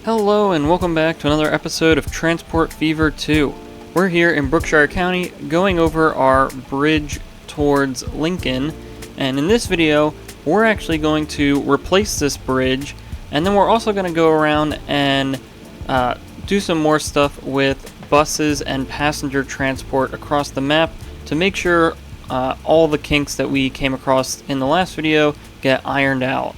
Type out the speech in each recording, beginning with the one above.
Hello and welcome back to another episode of Transport Fever 2. We're here in Brookshire County going over our bridge towards Lincoln, and in this video we're actually going to replace this bridge, and then we're also going to go around and do some more stuff with buses and passenger transport across the map to make sure all the kinks that we came across in the last video get ironed out.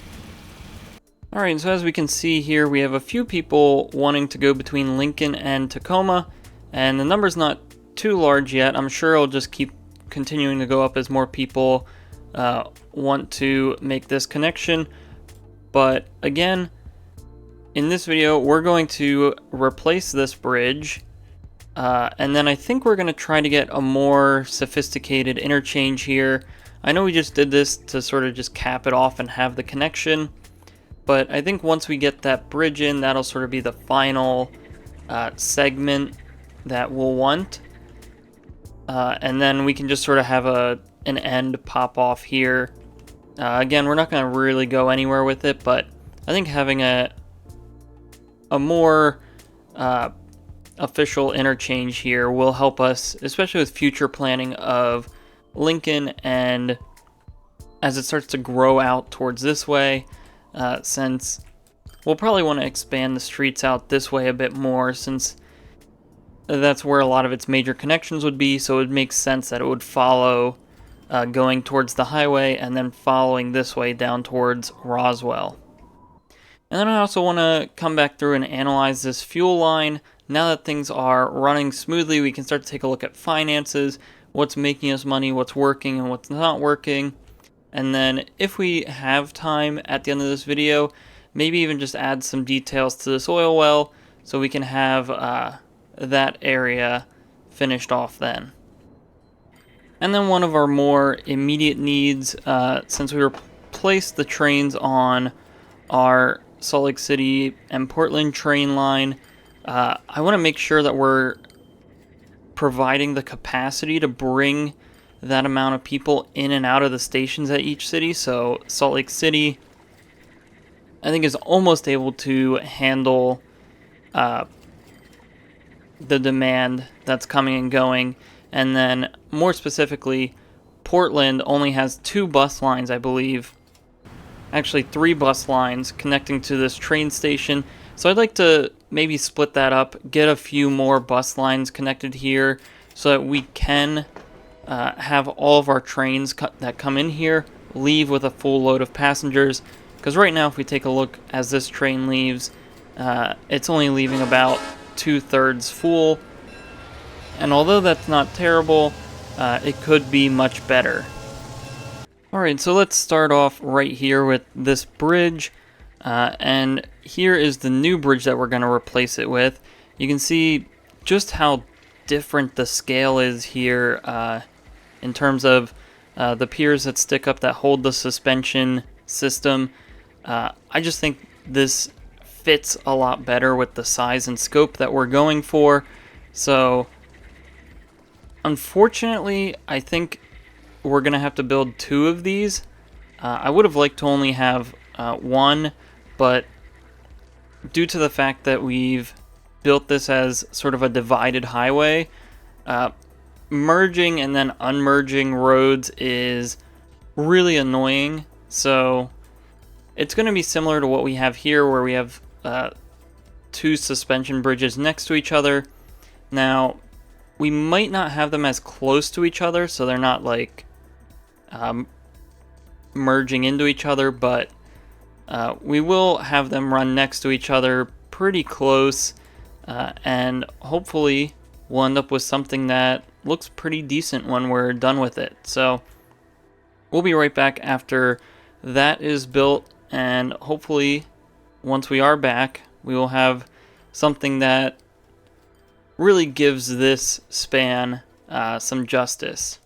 Alright, so as we can see here, we have a few people wanting to go between Lincoln and Tacoma, and the number's not too large yet. I'm sure it'll just keep continuing to go up as more people want to make this connection. But again, in this video, we're going to replace this bridge, and then I think we're going to try to get a more sophisticated interchange here. I know we just did this to sort of just cap it off and have the connection, but I think once we get that bridge in, that'll sort of be the final segment that we'll want. And then we can just sort of have an end pop off here. Again, we're not going to really go anywhere with it, but I think having a more official interchange here will help us, especially with future planning of Lincoln, and as it starts to grow out towards this way. Since we'll probably want to expand the streets out this way a bit more, since that's where a lot of its major connections would be, so it would make sense that it would follow going towards the highway and then following this way down towards Roswell. And then I also want to come back through and analyze this fuel line. Now that things are running smoothly, we can start to take a look at finances, what's making us money, what's working and what's not working. And then if we have time at the end of this video, maybe even just add some details to this oil well so we can have that area finished off then. And then one of our more immediate needs, since we replaced the trains on our Salt Lake City and Portland train line, I want to make sure that we're providing the capacity to bring that amount of people in and out of the stations at each city. So Salt Lake City, I think, is almost able to handle the demand that's coming and going. And then more specifically, Portland only has 2 bus lines, I believe. Actually 3 bus lines connecting to this train station. So I'd like to maybe split that up, get a few more bus lines connected here so that we can have all of our trains that come in here leave with a full load of passengers. Because right now, if we take a look as this train leaves, it's only leaving about 2/3 full. And although that's not terrible, it could be much better. Alright, so let's start off right here with this bridge. And here is the new bridge that we're going to replace it with. You can see just how different the scale is here in terms of the piers that stick up that hold the suspension system. I just think this fits a lot better with the size and scope that we're going for. So unfortunately, I think we're going to have to build 2 of these. I would have liked to only have 1, but due to the fact that we've built this as sort of a divided highway, merging and then unmerging roads is really annoying. So it's going to be similar to what we have here, where we have 2 suspension bridges next to each other. Now, we might not have them as close to each other, so they're not like merging into each other, but we will have them run next to each other pretty close, and hopefully we'll end up with something that looks pretty decent when we're done with it. So we'll be right back after that is built, and hopefully once we are back, we will have something that really gives this span some justice.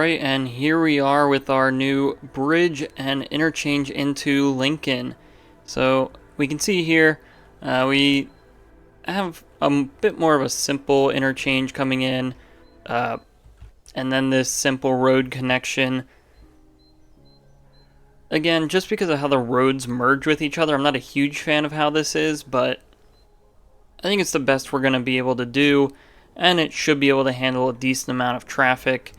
Alright, and here we are with our new bridge and interchange into Lincoln. So we can see here we have a bit more of a simple interchange coming in, and then this simple road connection. Again, just because of how the roads merge with each other, I'm not a huge fan of how this is, but I think it's the best we're going to be able to do, and it should be able to handle a decent amount of traffic.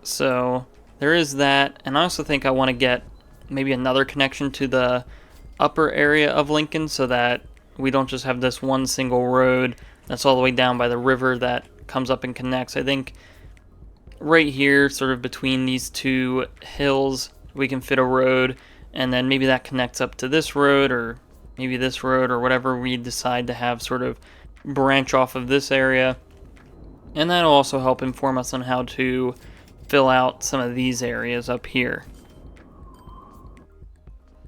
So there is that, and I also think I want to get maybe another connection to the upper area of Lincoln so that we don't just have this one single road that's all the way down by the river that comes up and connects. I think right here, sort of between these two hills, we can fit a road, and then maybe that connects up to this road, or maybe this road, or whatever we decide to have sort of branch off of this area. And that'll also help inform us on how to fill out some of these areas up here.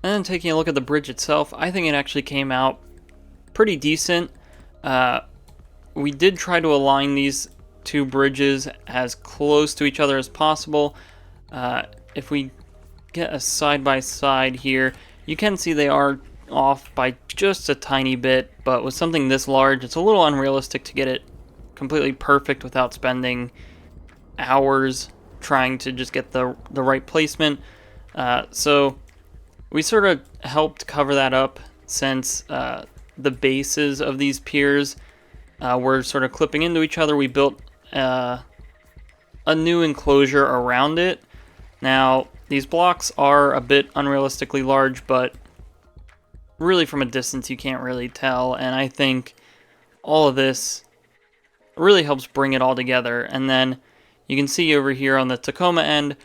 And then taking a look at the bridge itself, I think it actually came out pretty decent. We did try to align these two bridges as close to each other as possible. If we get a side-by-side here, you can see they are off by just a tiny bit, but with something this large, it's a little unrealistic to get it completely perfect without spending hours trying to just get the right placement. So we sort of helped cover that up, since the bases of these piers were sort of clipping into each other. We built a new enclosure around it. Now, these blocks are a bit unrealistically large, but really from a distance you can't really tell, and I think all of this really helps bring it all together. And then you can see over here on the Tacoma end,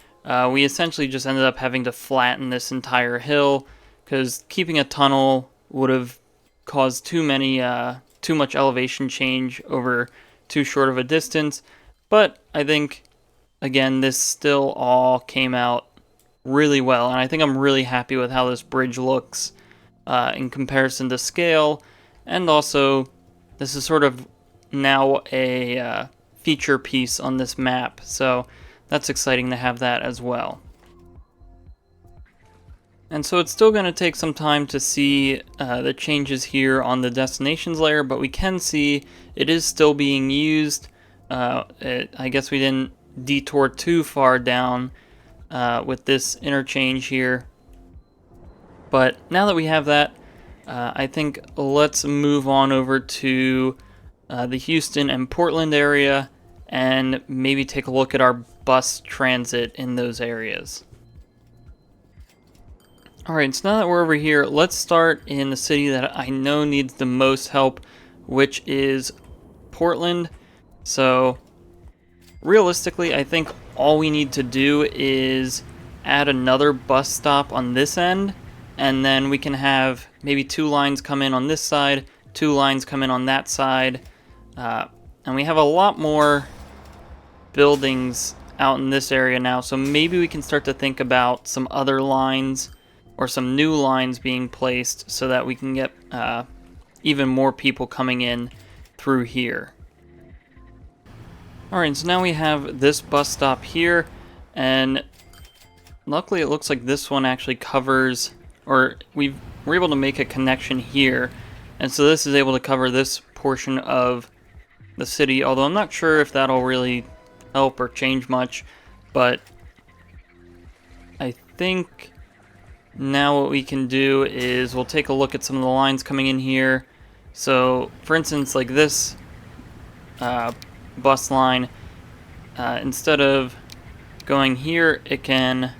we essentially just ended up having to flatten this entire hill, because keeping a tunnel would have caused too much elevation change over too short of a distance. But I think, again, this still all came out really well, and I think I'm really happy with how this bridge looks in comparison to scale. And also, this is sort of now a feature piece on this map, so that's exciting to have that as well. And so it's still going to take some time to see the changes here on the destinations layer, but we can see it is still being used. I guess we didn't detour too far down with this interchange here. But now that we have that, I think let's move on over to the Houston and Portland area, and maybe take a look at our bus transit in those areas. Alright, so now that we're over here, let's start in the city that I know needs the most help, which is Portland. So, realistically, I think all we need to do is add another bus stop on this end, and then we can have maybe 2 lines come in on this side, 2 lines come in on that side, and we have a lot more buildings out in this area now, so maybe we can start to think about some other lines or some new lines being placed so that we can get even more people coming in through here. Alright, so now we have this bus stop here, and luckily it looks like this one actually covers, or we're able to make a connection here, and so this is able to cover this portion of the city, although I'm not sure if that'll really help or change much. But I think now what we can do is we'll take a look at some of the lines coming in here. So for instance, like this bus line, instead of going here, it can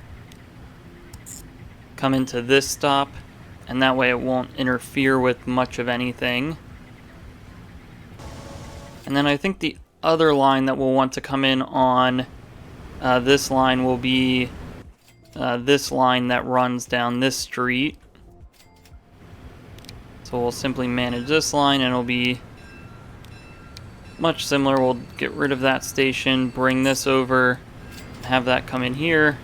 come into this stop, and that way it won't interfere with much of anything. And then I think the other line that we'll want to come in on this line will be this line that runs down this street. So we'll simply manage this line, and it'll be much similar. We'll get rid of that station, bring this over, have that come in here,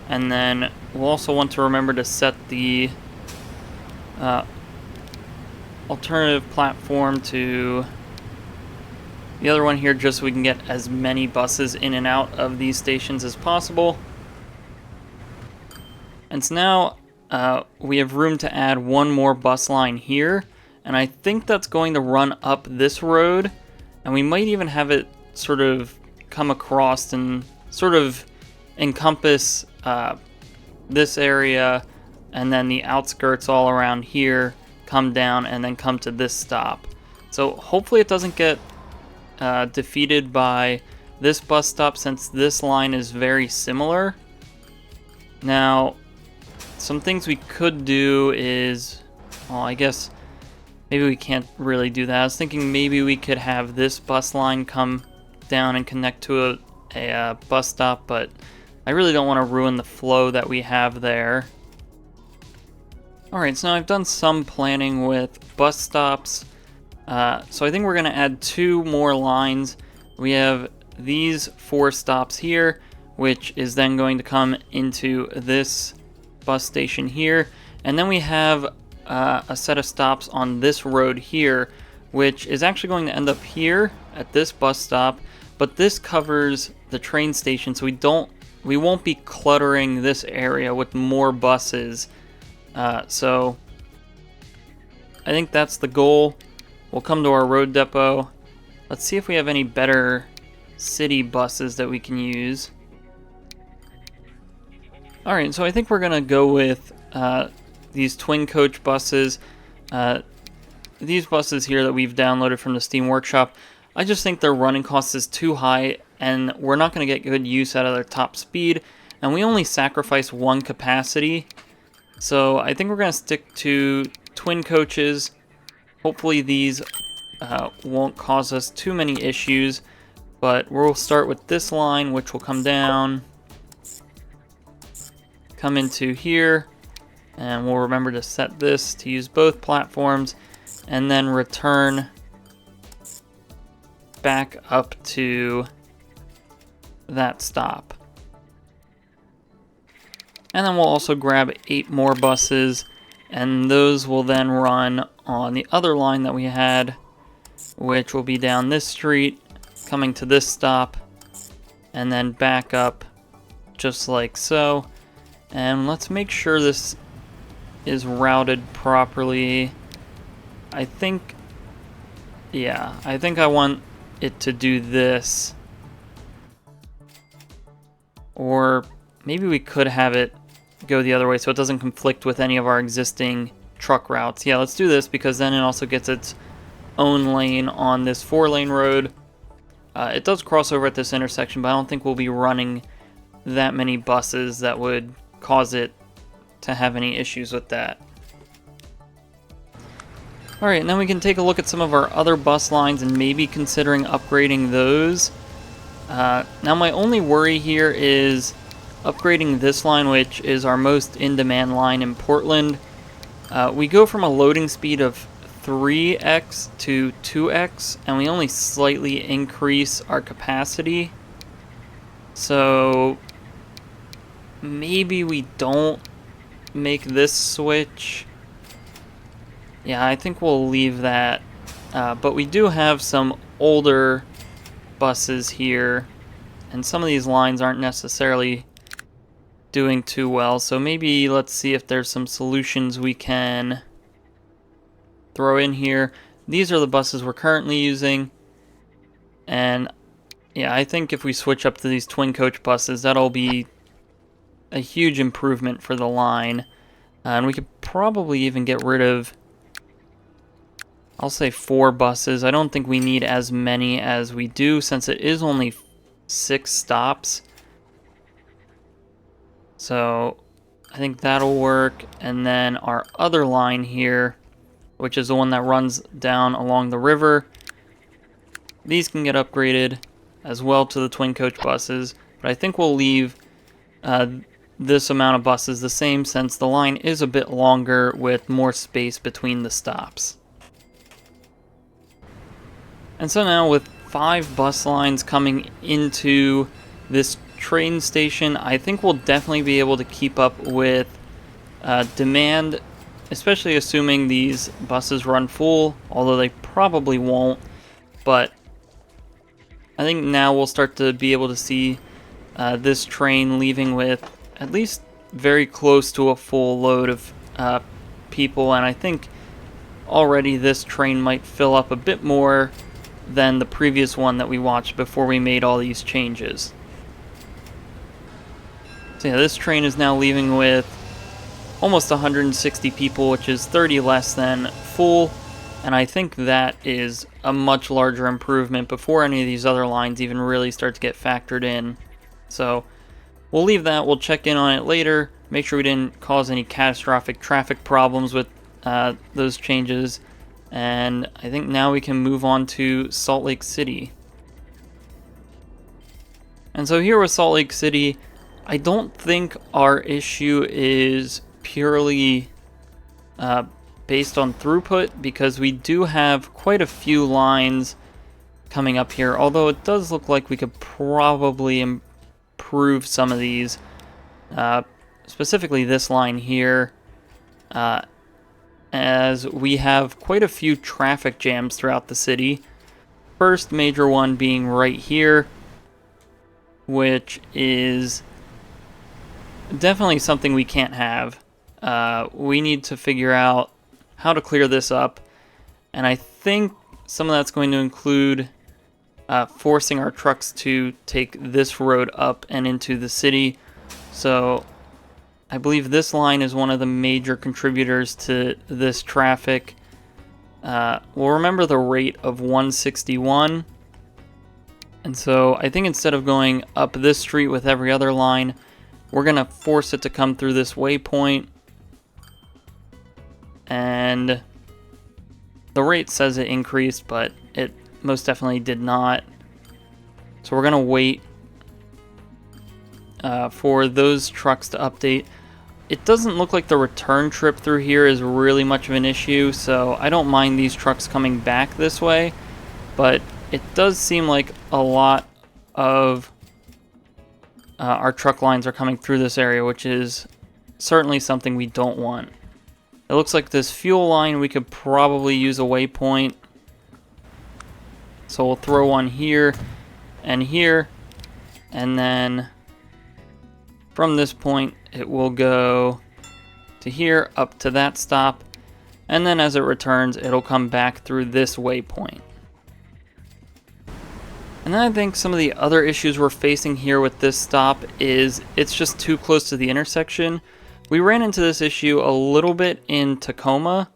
and then we'll also want to remember to set the alternative platform to The other one here just so we can get as many buses in and out of these stations as possible. And so now we have room to add one more bus line here, and I think that's going to run up this road, and we might even have it sort of come across and sort of encompass this area, and then the outskirts all around here, come down and then come to this stop. So hopefully it doesn't get defeated by this bus stop, since this line is very similar. Now, some things we could do is, well, I guess maybe we can't really do that. I was thinking maybe we could have this bus line come down and connect to a bus stop, but I really don't want to ruin the flow that we have there. Alright, so now I've done some planning with bus stops. So I think we're going to add 2 more lines. We have these 4 stops here, which is then going to come into this bus station here. And then we have a set of stops on this road here, which is actually going to end up here at this bus stop. But this covers the train station, so we won't be cluttering this area with more buses. So I think that's the goal. We'll come to our road depot. Let's see if we have any better city buses that we can use. Alright, so I think we're going to go with these twin coach buses. These buses here that we've downloaded from the Steam Workshop, I just think their running cost is too high, and we're not going to get good use out of their top speed, and we only sacrifice 1 capacity. So I think we're going to stick to twin coaches. Hopefully these won't cause us too many issues, but we'll start with this line, which will come down, come into here, and we'll remember to set this to use both platforms, and then return back up to that stop. And then we'll also grab 8 more buses, and those will then run on the other line that we had, which will be down this street, coming to this stop, and then back up just like so. And let's make sure this is routed properly. I think I want it to do this. Or maybe we could have it go the other way so it doesn't conflict with any of our existing truck routes. Yeah, let's do this, because then it also gets its own lane on this 4-lane road. It does cross over at this intersection, but I don't think we'll be running that many buses that would cause it to have any issues with that. Alright, and then we can take a look at some of our other bus lines and maybe considering upgrading those. Now my only worry here is upgrading this line, which is our most in-demand line in Portland. We go from a loading speed of 3x to 2x, and we only slightly increase our capacity. So maybe we don't make this switch. Yeah, I think we'll leave that. But we do have some older buses here, and some of these lines aren't necessarily doing too well, so maybe let's see if there's some solutions we can throw in here. These are the buses we're currently using, and yeah, I think if we switch up to these twin coach buses, that'll be a huge improvement for the line. And we could probably even get rid of, I'll say 4 buses. I don't think we need as many as we do, since it is only 6 stops. So I think that'll work. And then our other line here, which is the one that runs down along the river, these can get upgraded as well to the twin coach buses. But I think we'll leave this amount of buses the same, since the line is a bit longer with more space between the stops. And so now with 5 bus lines coming into this train station, I think we'll definitely be able to keep up with demand, especially assuming these buses run full, although they probably won't. But I think now we'll start to be able to see this train leaving with at least very close to a full load of people, and I think already this train might fill up a bit more than the previous one that we watched before we made all these changes. So yeah, this train is now leaving with almost 160 people, which is 30 less than full, and I think that is a much larger improvement before any of these other lines even really start to get factored in. So we'll leave that, we'll check in on it later, make sure we didn't cause any catastrophic traffic problems with those changes, and I think now we can move on to Salt Lake City. And so here with Salt Lake City, I don't think our issue is purely based on throughput, because we do have quite a few lines coming up here, although it does look like we could probably improve some of these, specifically this line here, as we have quite a few traffic jams throughout the city. First major one being right here, which is definitely something we can't have. We need to figure out how to clear this up, and I think some of that's going to include forcing our trucks to take this road up and into the city. So I believe this line is one of the major contributors to this traffic. We'll remember the rate of 161, and so I think instead of going up this street with every other line, we're going to force it to come through this waypoint, and the rate says it increased, but it most definitely did not. So we're going to wait for those trucks to update. It doesn't look like the return trip through here is really much of an issue, so I don't mind these trucks coming back this way, but it does seem like a lot of our truck lines are coming through this area, which is certainly something we don't want. It looks like this fuel line, we could probably use a waypoint, so we'll throw one here, and then from this point it will go to here, up to that stop, and then as it returns it'll come back through this waypoint. And then I think some of the other issues we're facing here with this stop is it's just too close to the intersection. We ran into this issue a little bit in Tacoma,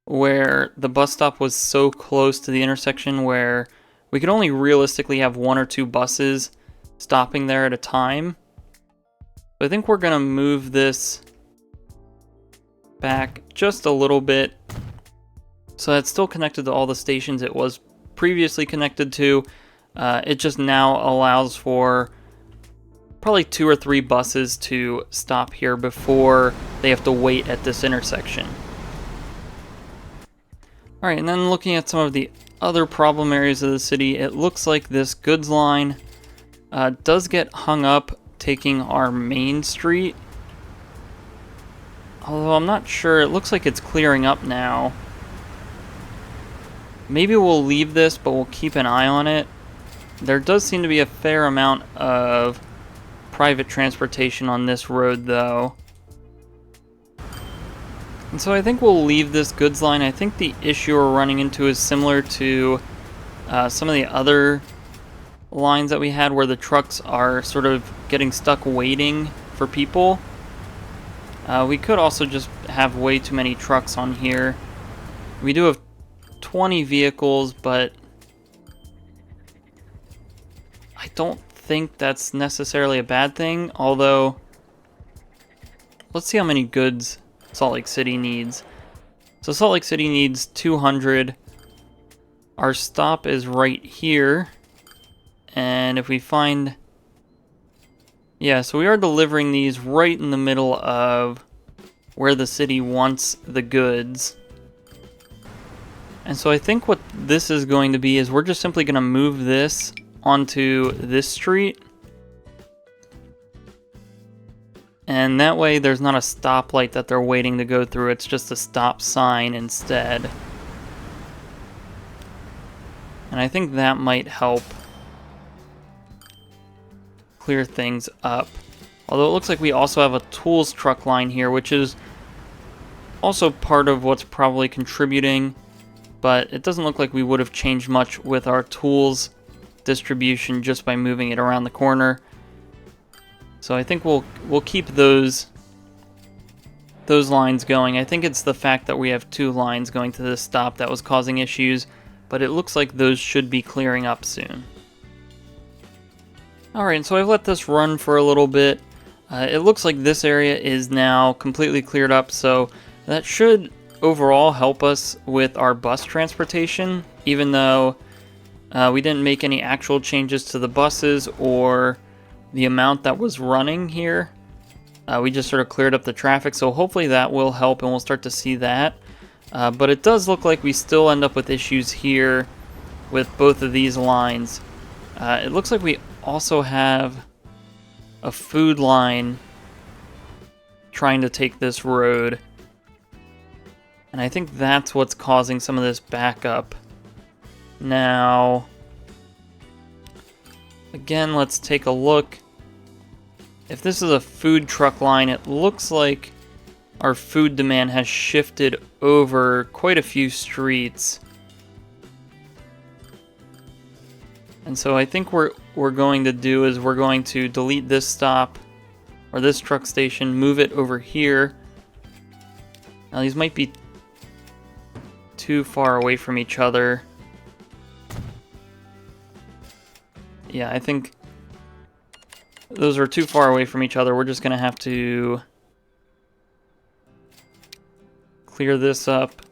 where the bus stop was so close to the intersection where we could only realistically have one or two buses stopping there at a time. So I think we're going to move this back just a little bit, so that's still connected to all the stations it was previously connected to. It just now allows for probably 2 or 3 buses to stop here before they have to wait at this intersection. Alright, and then looking at some of the other problem areas of the city, it looks like this goods line does get hung up taking our main street. Although I'm not sure, it looks like it's clearing up now. Maybe we'll leave this, but we'll keep an eye on it. There does seem to be a fair amount of private transportation on this road, though. And so I think we'll leave this goods line. I think the issue we're running into is similar to some of the other lines that we had, where the trucks are sort of getting stuck waiting for people. We could also just have way too many trucks on here. We do have 20 vehicles, but I don't think that's necessarily a bad thing, although let's see how many goods Salt Lake City needs. So Salt Lake City needs 200. Our stop is right here, and if we find, yeah, so we are delivering these right in the middle of where the city wants the goods. And so I think what this is going to be is we're just simply going to move this onto this street, and that way there's not a stoplight that they're waiting to go through, it's just a stop sign instead. And I think that might help clear things up. Although it looks like we also have a tools truck line here, which is also part of what's probably contributing, but it doesn't look like we would have changed much with our tools distribution just by moving it around the corner. So I think we'll keep those lines going. I think it's the fact that we have 2 lines going to this stop that was causing issues, but it looks like those should be clearing up soon. Alright, so I've let this run for a little bit. It looks like this area is now completely cleared up, so that should overall help us with our bus transportation, even though we didn't make any actual changes to the buses or the amount that was running here. We just sort of cleared up the traffic, so hopefully that will help and we'll start to see that. But it does look like we still end up with issues here with both of these lines. It looks like we also have a food line trying to take this road. And I think that's what's causing some of this backup. Now, again, let's take a look. If this is a food truck line, it looks like our food demand has shifted over quite a few streets. And so I think what we're going to do is we're going to delete this stop, or this truck station, move it over here. Now these might be too far away from each other. Yeah, I think those are too far away from each other. We're just going to have to clear this up,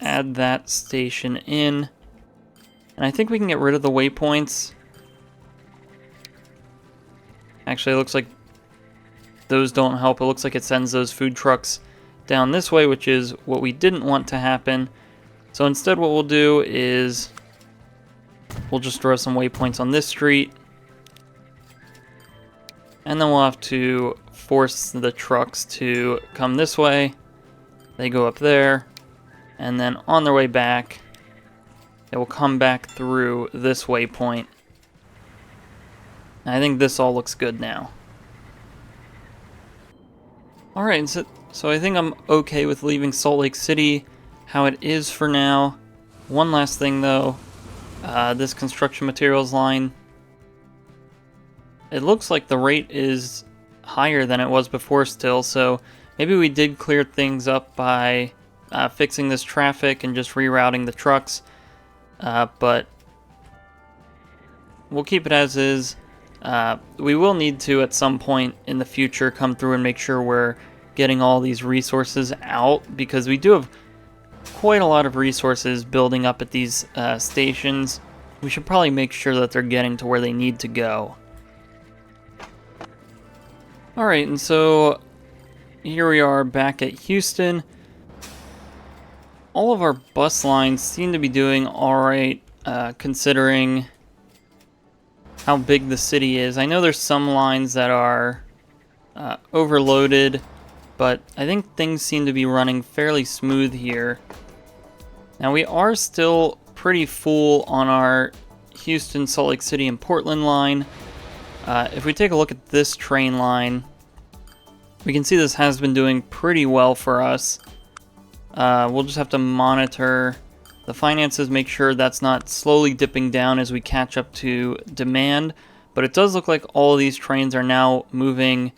add that station in, and I think we can get rid of the waypoints. Actually, it looks like those don't help. It looks like it sends those food trucks down this way, which is what we didn't want to happen. So instead what we'll do is we'll just throw some waypoints on this street, and then we'll have to force the trucks to come this way. They go up there, and then on their way back, it will come back through this waypoint. And I think this all looks good now. Alright, so I think I'm okay with leaving Salt Lake City how it is for now. One last thing though, this construction materials line, it looks like the rate is higher than it was before still, so maybe we did clear things up by fixing this traffic and just rerouting the trucks, but we'll keep it as is. We will need to at some point in the future come through and make sure we're getting all these resources out, because we do have quite a lot of resources building up at these stations. We should probably make sure that they're getting to where they need to go. Alright, and so here we are back at Houston. All of our bus lines seem to be doing alright, considering how big the city is. I know there's some lines that are overloaded, but I think things seem to be running fairly smooth here. Now we are still pretty full on our Houston, Salt Lake City, and Portland line. If we take a look at this train line, we can see this has been doing pretty well for us. We'll just have to monitor the finances, make sure that's not slowly dipping down as we catch up to demand. But it does look like all of these trains are now moving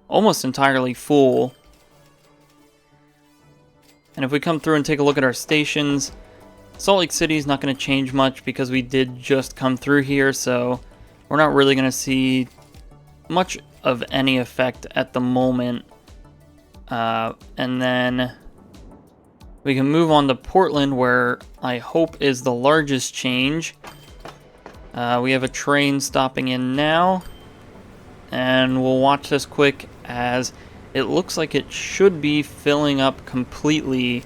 almost entirely full. And if we come through and take a look at our stations, Salt Lake City is not going to change much because we did just come through here, so we're not really going to see much of any effect at the moment. And then we can move on to Portland, where I hope is the largest change. We have a train stopping in now, and we'll watch this quick as it looks like it should be filling up completely,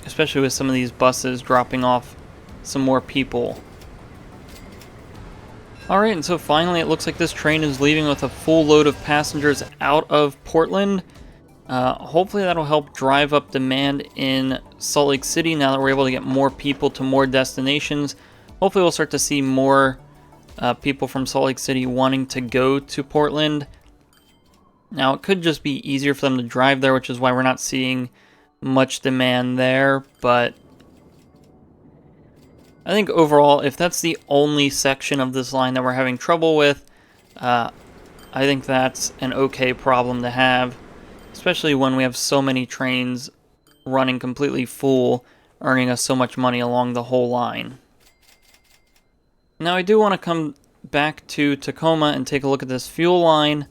especially with some of these buses dropping off some more people. Alright, and so finally it looks like this train is leaving with a full load of passengers out of Portland. Hopefully that'll help drive up demand in Salt Lake City now that we're able to get more people to more destinations. Hopefully we'll start to see more people from Salt Lake City wanting to go to Portland. Now, it could just be easier for them to drive there, which is why we're not seeing much demand there, but I think overall, if that's the only section of this line that we're having trouble with, I think that's an okay problem to have, especially when we have so many trains running completely full, earning us so much money along the whole line. Now, I do want to come back to Tacoma and take a look at this fuel line.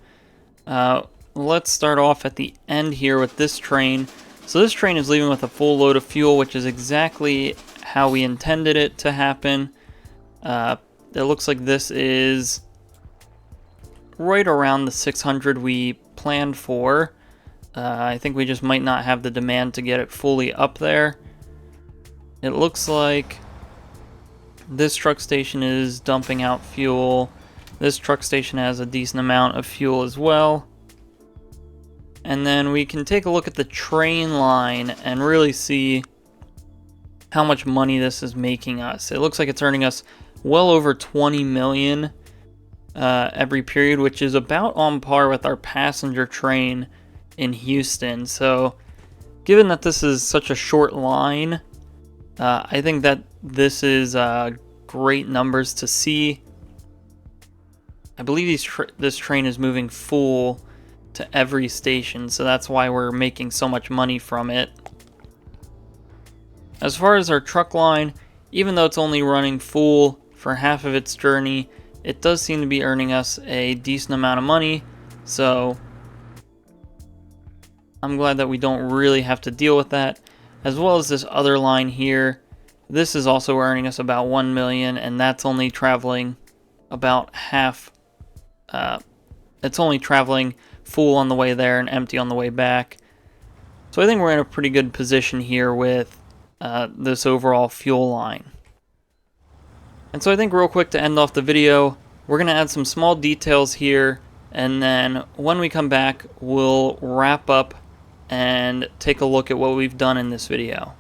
Let's start off at the end here with this train. So this train is leaving with a full load of fuel, which is exactly how we intended it to happen. It looks like this is right around the 600 we planned for. I think we just might not have the demand to get it fully up there. It looks like this truck station is dumping out fuel. This truck station has a decent amount of fuel as well. And then we can take a look at the train line and really see how much money this is making us. It looks like it's earning us well over 20 million every period, which is about on par with our passenger train in Houston. So given that this is such a short line, I think that this is great numbers to see. I believe this train is moving full to every station, so that's why we're making so much money from it. As far as our truck line, even though it's only running full for half of its journey, it does seem to be earning us a decent amount of money, so I'm glad that we don't really have to deal with that. As well as this other line here, this is also earning us about 1 million, and that's only traveling about half. It's only traveling full on the way there and empty on the way back. So I think we're in a pretty good position here with this overall fuel line. And so I think real quick to end off the video, we're going to add some small details here, and then when we come back, we'll wrap up and take a look at what we've done in this video.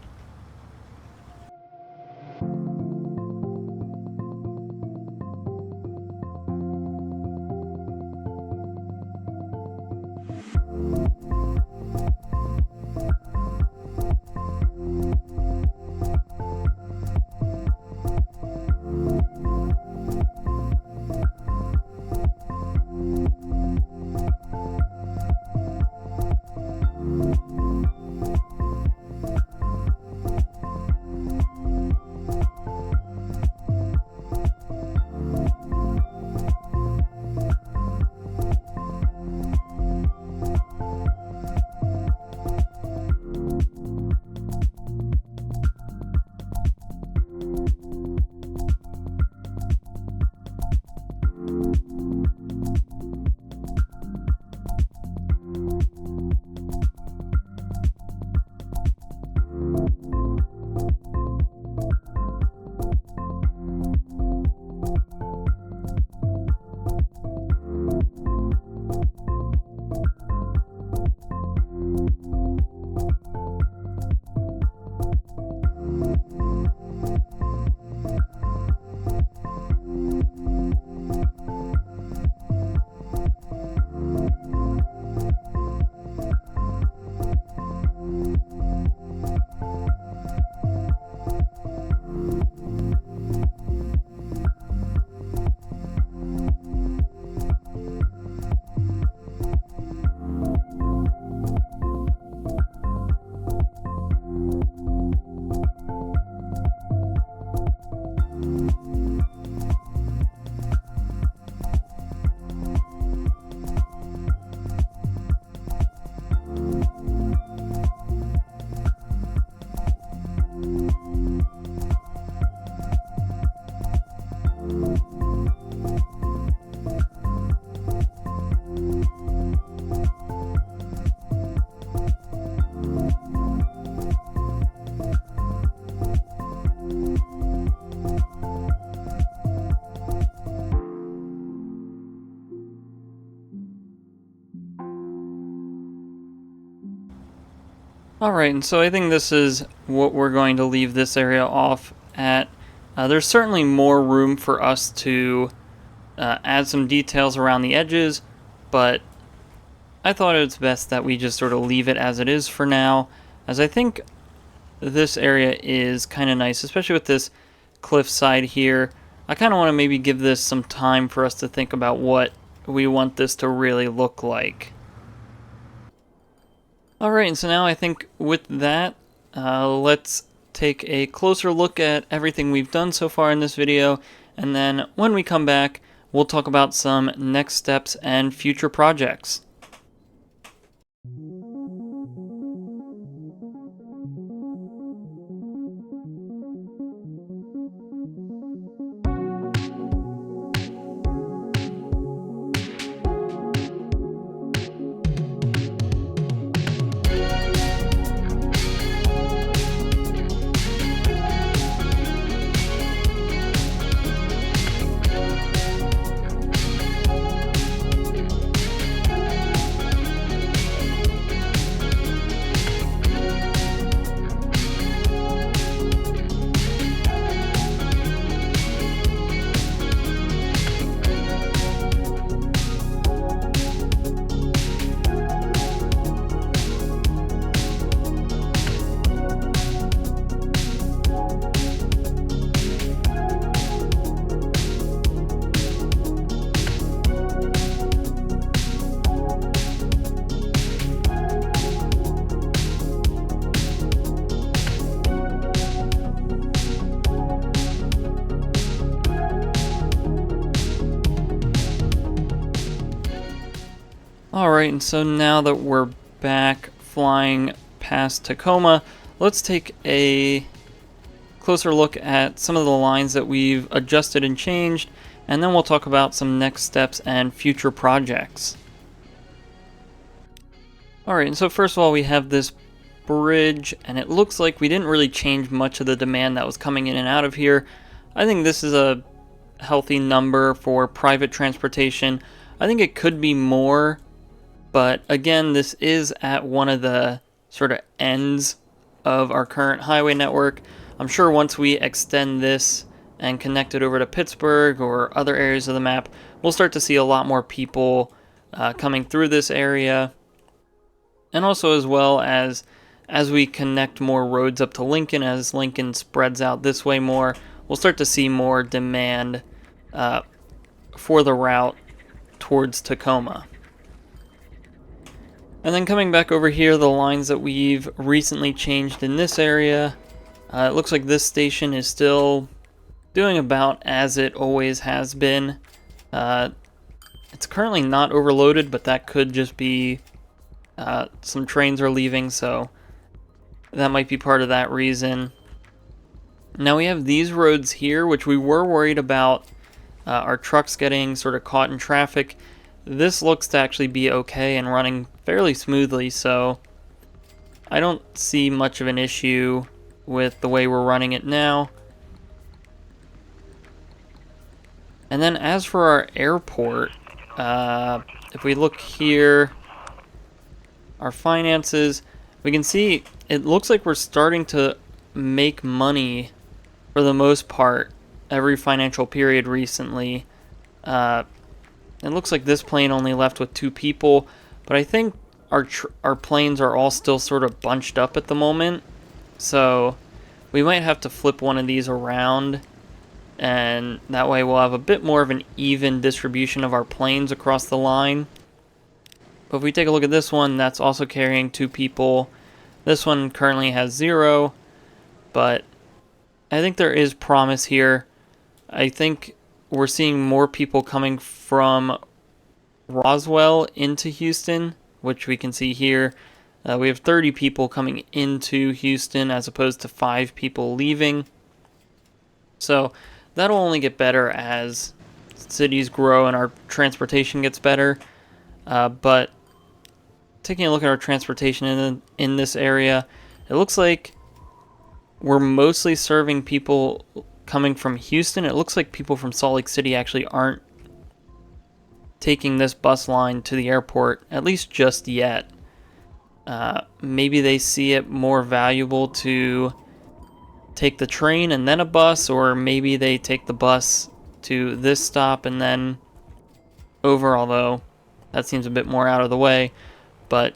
Alright, and so I think this is what we're going to leave this area off at. There's certainly more room for us to add some details around the edges, but I thought it's best that we just sort of leave it as it is for now, as I think this area is kind of nice, especially with this cliff side here. I kind of want to maybe give this some time for us to think about what we want this to really look like. Alright, and so now I think with that, let's take a closer look at everything we've done so far in this video, and then when we come back, we'll talk about some next steps and future projects. Alright, and so now that we're back flying past Tacoma, let's take a closer look at some of the lines that we've adjusted and changed, and then we'll talk about some next steps and future projects. Alright, and so first of all, we have this bridge, and it looks like we didn't really change much of the demand that was coming in and out of here. I think this is a healthy number for private transportation. I think it could be more, but again, this is at one of the sort of ends of our current highway network. I'm sure once we extend this and connect it over to Pittsburgh or other areas of the map, we'll start to see a lot more people coming through this area. And also as well as we connect more roads up to Lincoln, as Lincoln spreads out this way more, we'll start to see more demand for the route towards Tacoma. And then coming back over here, the lines that we've recently changed in this area, it looks like this station is still doing about as it always has been. It's currently not overloaded, but that could just be some trains are leaving, so that might be part of that reason. Now we have these roads here, which we were worried about our trucks getting sort of caught in traffic. This looks to actually be okay and running fairly smoothly, so I don't see much of an issue with the way we're running it now. And then as for our airport, if we look here, our finances, we can see it looks like we're starting to make money for the most part every financial period recently. It looks like this plane only left with 2 people, but I think our planes are all still sort of bunched up at the moment, so we might have to flip one of these around, and that way we'll have a bit more of an even distribution of our planes across the line. But if we take a look at this one, that's also carrying 2 people. This one currently has 0, but I think there is promise here. I think we're seeing more people coming from Roswell into Houston, which we can see here. We have 30 people coming into Houston as opposed to 5 people leaving. So that'll only get better as cities grow and our transportation gets better. But taking a look at our transportation in this area, it looks like we're mostly serving people coming from Houston. It looks like people from Salt Lake City actually aren't taking this bus line to the airport, at least just yet. Maybe they see it more valuable to take the train and then a bus, or maybe they take the bus to this stop and then over, although that seems a bit more out of the way. But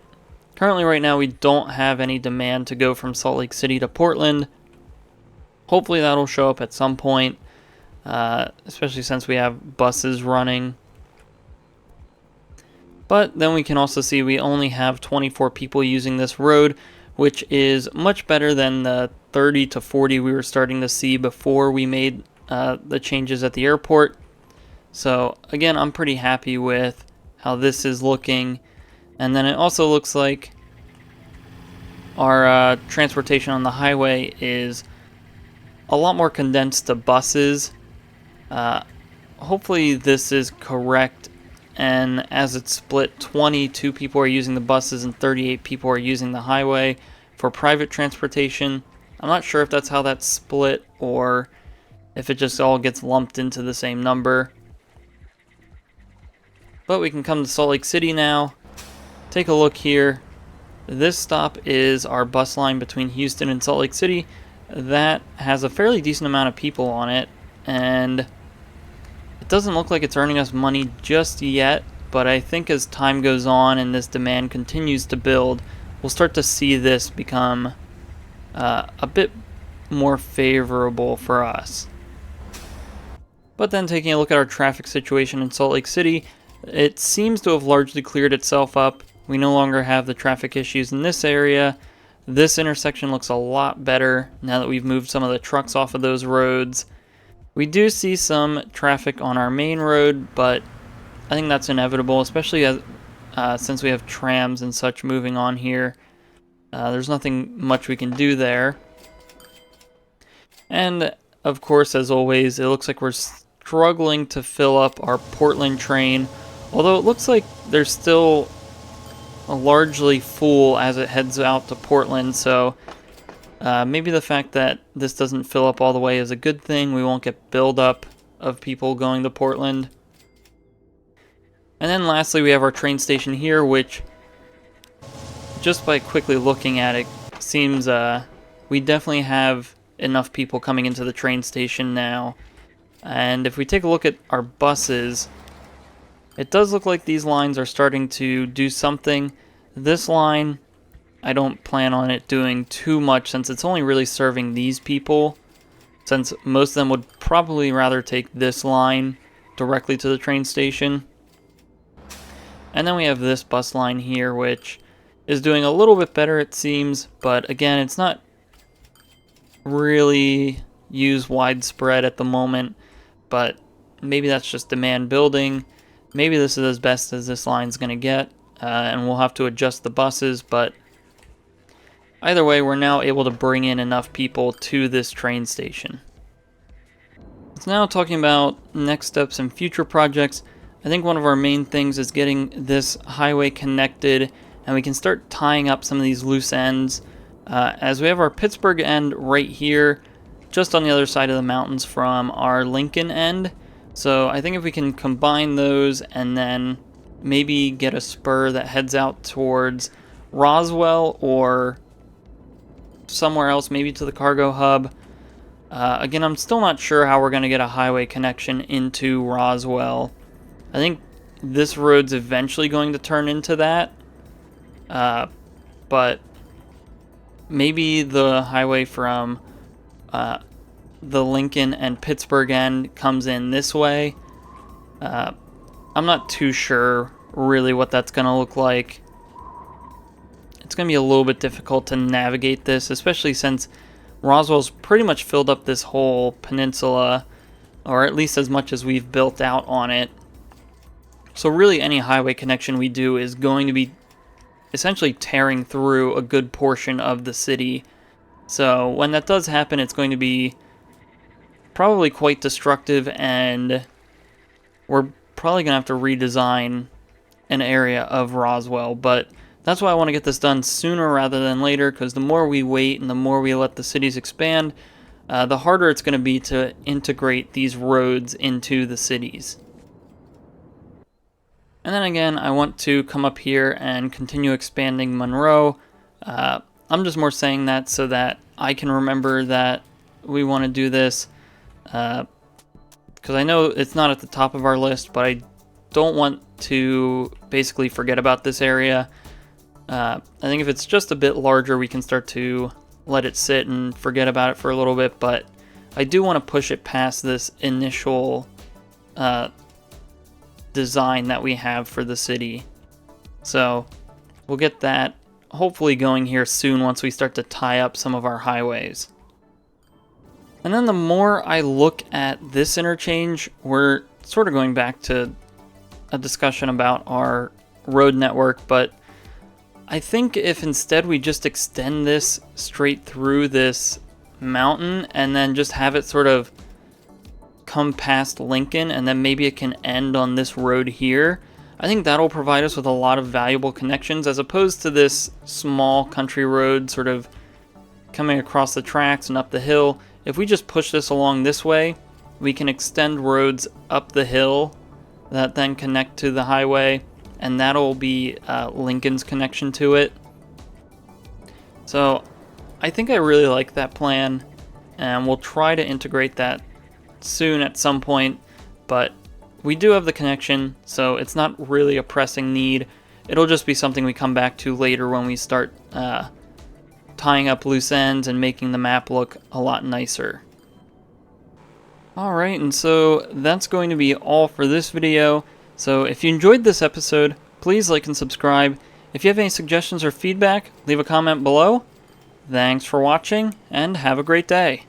currently right now we don't have any demand to go from Salt Lake City to Portland. Hopefully that'll show up at some point, especially since we have buses running. But then we can also see we only have 24 people using this road, which is much better than the 30 to 40 we were starting to see before we made the changes at the airport. So again, I'm pretty happy with how this is looking. And then it also looks like our transportation on the highway is a lot more condensed to buses. Hopefully this is correct, and as it's split, 22 people are using the buses and 38 people are using the highway for private transportation. I'm not sure if that's how that's split or if it just all gets lumped into the same number. But we can come to Salt Lake City now. Take a look here. This stop is our bus line between Houston and Salt Lake City. That has a fairly decent amount of people on it, and it doesn't look like it's earning us money just yet, but I think as time goes on and this demand continues to build, we'll start to see this become a bit more favorable for us. But then taking a look at our traffic situation in Salt Lake City, it seems to have largely cleared itself up. We no longer have the traffic issues in this area. This intersection looks a lot better now that we've moved some of the trucks off of those roads. We do see some traffic on our main road, but I think that's inevitable, especially as since we have trams and such moving on here. There's nothing much we can do there. And of course, as always, it looks like we're struggling to fill up our Portland train, although it looks like there's still largely full as it heads out to Portland, so maybe the fact that this doesn't fill up all the way is a good thing. We won't get buildup of people going to Portland. And then lastly, we have our train station here, which just by quickly looking at it, seems we definitely have enough people coming into the train station now. And if we take a look at our buses, it does look like these lines are starting to do something. This line, I don't plan on it doing too much since it's only really serving these people, since most of them would probably rather take this line directly to the train station. And then we have this bus line here, which is doing a little bit better, it seems, but again, it's not really used widespread at the moment, but maybe that's just demand building. Maybe this is as best as this line's going to get, and we'll have to adjust the buses, but either way, we're now able to bring in enough people to this train station. So now talking about next steps and future projects, I think one of our main things is getting this highway connected, and we can start tying up some of these loose ends, as we have our Pittsburgh end right here, just on the other side of the mountains from our Lincoln end. So I think if we can combine those and then maybe get a spur that heads out towards Roswell or somewhere else, maybe to the cargo hub. Again, I'm still not sure how we're going to get a highway connection into Roswell. I think this road's eventually going to turn into that, but maybe the highway from the Lincoln and Pittsburgh end comes in this way. I'm not too sure really what that's going to look like. It's going to be a little bit difficult to navigate this, especially since Roswell's pretty much filled up this whole peninsula, or at least as much as we've built out on it. So really any highway connection we do is going to be essentially tearing through a good portion of the city. So when that does happen, it's going to be probably quite destructive, and we're probably going to have to redesign an area of Roswell. But that's why I want to get this done sooner rather than later, because the more we wait and the more we let the cities expand, the harder it's going to be to integrate these roads into the cities. And then again, I want to come up here and continue expanding Monroe. I'm just more saying that so that I can remember that we want to do this, because I know it's not at the top of our list, but I don't want to basically forget about this area. I think if it's just a bit larger, we can start to let it sit and forget about it for a little bit, but I do want to push it past this initial design that we have for the city. So we'll get that hopefully going here soon once we start to tie up some of our highways. And then the more I look at this interchange, we're sort of going back to a discussion about our road network, but I think if instead we just extend this straight through this mountain and then just have it sort of come past Lincoln and then maybe it can end on this road here, I think that'll provide us with a lot of valuable connections as opposed to this small country road sort of coming across the tracks and up the hill. If we just push this along this way, we can extend roads up the hill that then connect to the highway, and that'll be Lincoln's connection to it. So I think I really like that plan, and we'll try to integrate that soon at some point, but we do have the connection, so it's not really a pressing need. It'll just be something we come back to later when we start tying up loose ends and making the map look a lot nicer. Alright, and so that's going to be all for this video. So if you enjoyed this episode, please like and subscribe. If you have any suggestions or feedback, leave a comment below. Thanks for watching, and have a great day.